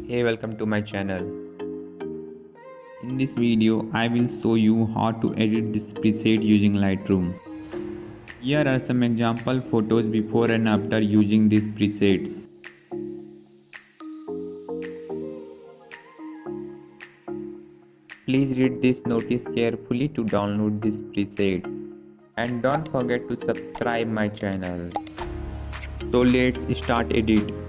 Hey, welcome to my channel. In this video, I will show you how to edit this preset using Lightroom. Here are some example photos before and after using these presets. Please read this notice carefully to download this preset. And don't forget to subscribe my channel. So let's start edit.